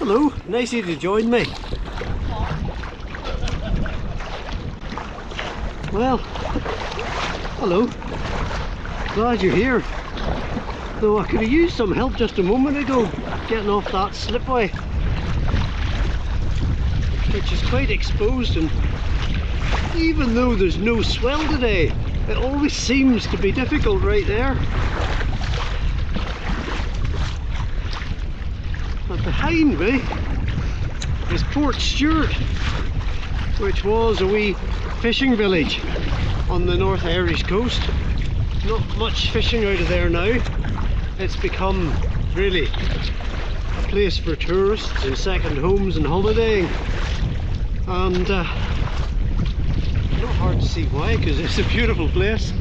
Hello, nice of you to join me. Well, hello, glad you're here. Though I could have used some help just a moment ago getting off that slipway, which is quite exposed, and even though there's no swell today, it always seems to be difficult right there. But behind me is Portstewart, which was a wee fishing village on the North Irish coast. Not much fishing out of there now. It's become really a place for tourists and second homes and holidaying, and not hard to see why, because it's a beautiful place.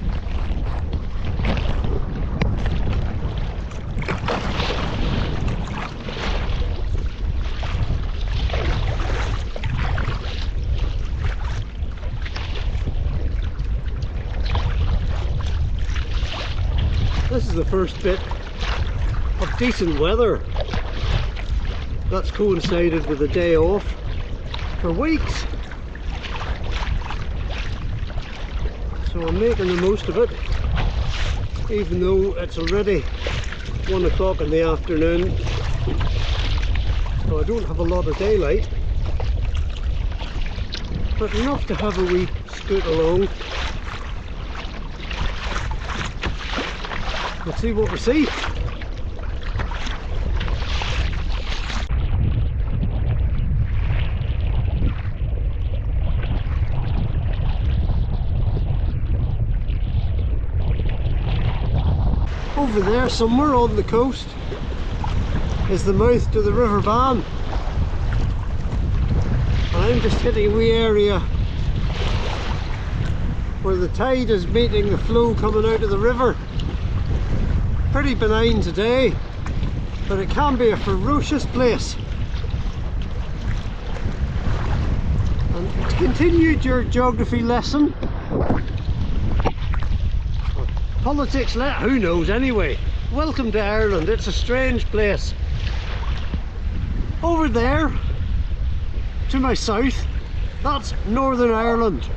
This is the first bit of decent weather that's coincided with a day off for weeks, so I'm making the most of it, even though it's already 1 o'clock in the afternoon, so I don't have a lot of daylight, but enough to have a wee scoot along. Let's see what we see. Over there somewhere on the coast is the mouth to the River Bann. I'm just hitting a wee area where the tide is meeting the flow coming out of the river. Pretty benign today, but it can be a ferocious place. And to continue your geography lesson, or politics, who knows anyway. Welcome to Ireland. It's a strange place. Over there to my south, that's Northern Ireland.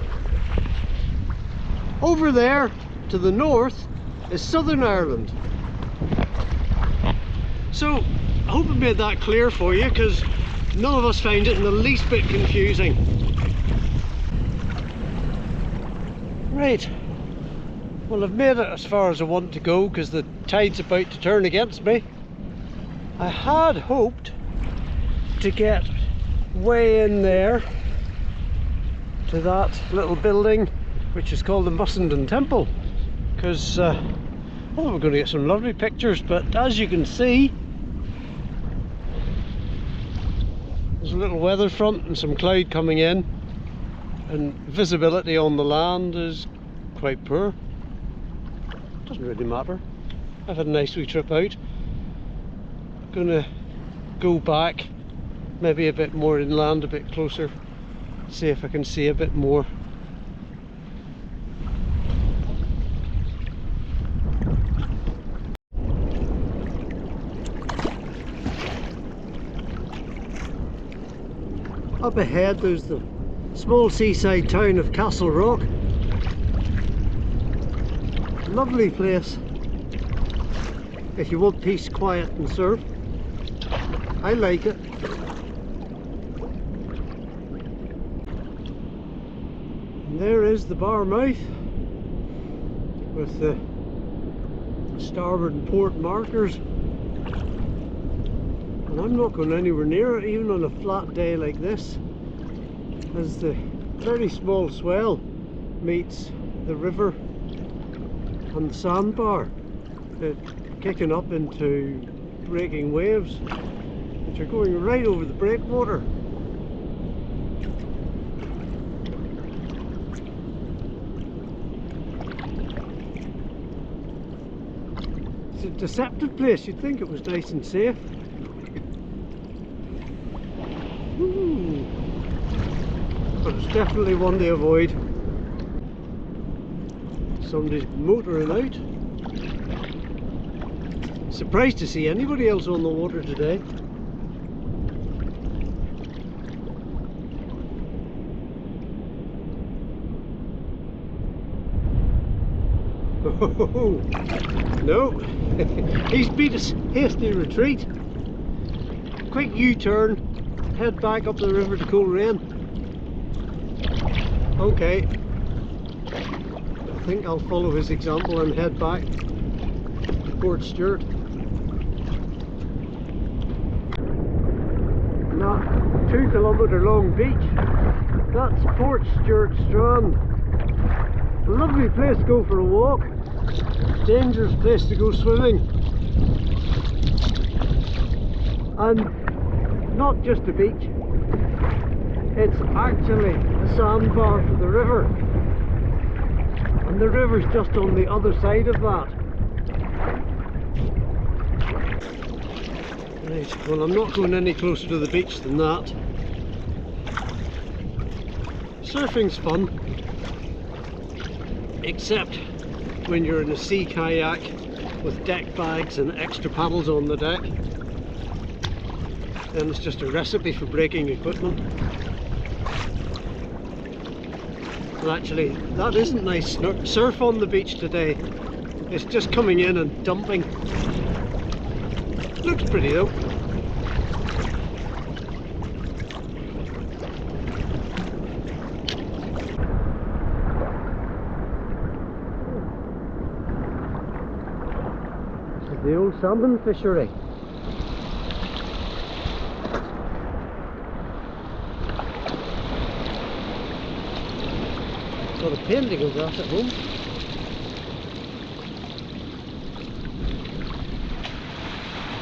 Over there to the north is Southern Ireland. So I hope I made that clear for you, because none of us found it in the least bit confusing. Right, well, I've made it as far as I want to go because the tide's about to turn against me. I had hoped to get way in there to that little building which is called the Mussenden Temple, because well, we're going to get some lovely pictures, but as you can see, there's a little weather front and some cloud coming in, and visibility on the land is quite poor. Doesn't really matter. I've had a nice wee trip out. Gonna go back maybe a bit more inland, a bit closer, see if I can see a bit more. Up ahead there's the small seaside town of Castlerock. Lovely place if you want peace, quiet and surf. I like it. And there is the bar mouth with the starboard and port markers. And I'm not going anywhere near it, even on a flat day like this, as the very small swell meets the river and the sandbar, kicking up into breaking waves, which are going right over the breakwater. It's a deceptive place. You'd think it was nice and safe. But it's definitely one to avoid. Somebody's motoring out. Surprised to see anybody else on the water today. Oh, no, he's beat a hasty retreat. Quick U-turn, head back up the river to Coleraine. Okay, I think I'll follow his example and head back to Portstewart. Not 2 kilometre long beach. That's Portstewart Strand. A lovely place to go for a walk. Dangerous place to go swimming. And not just a beach. It's actually a sandbar for the river. And the river's just on the other side of that. Right, well, I'm not going any closer to the beach than that. Surfing's fun, except when you're in a sea kayak with deck bags and extra paddles on the deck. Then it's just a recipe for breaking equipment. Well, actually, that isn't nice surf on the beach today. It's just coming in and dumping. Looks pretty though. This is the old salmon fishery. Got a painting of that at home.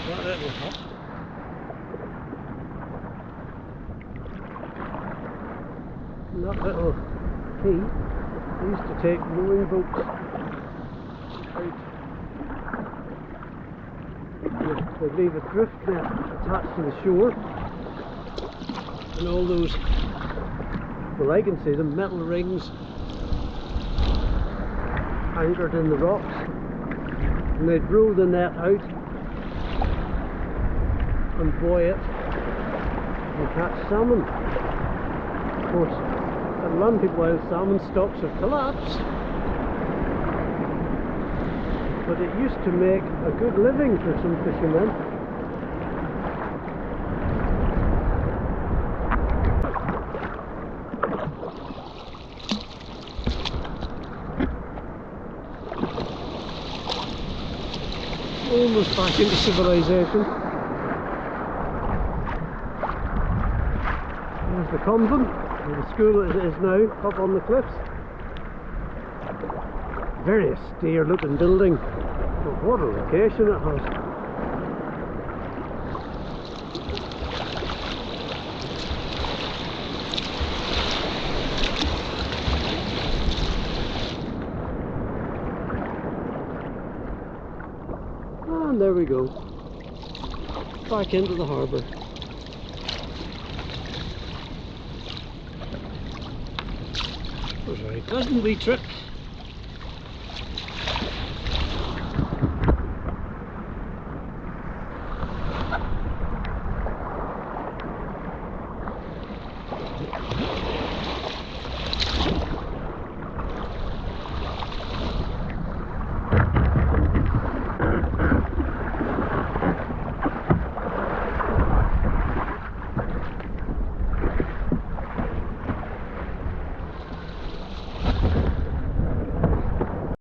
That little hut. And that little quay, they used to take rowing boats out. They'd leave a drift net attached to the shore, and all those, well, I can see them, metal rings anchored in the rocks, and they'd row the net out and buoy it and catch salmon. Of course, Atlantic wild salmon stocks have collapsed, but it used to make a good living for some fishermen. Almost back into civilization. There's the convent, where the school is now, up on the cliffs. Very austere looking building, but what a location it has. And there we go, back into the harbour. It was a very pleasant wee trip.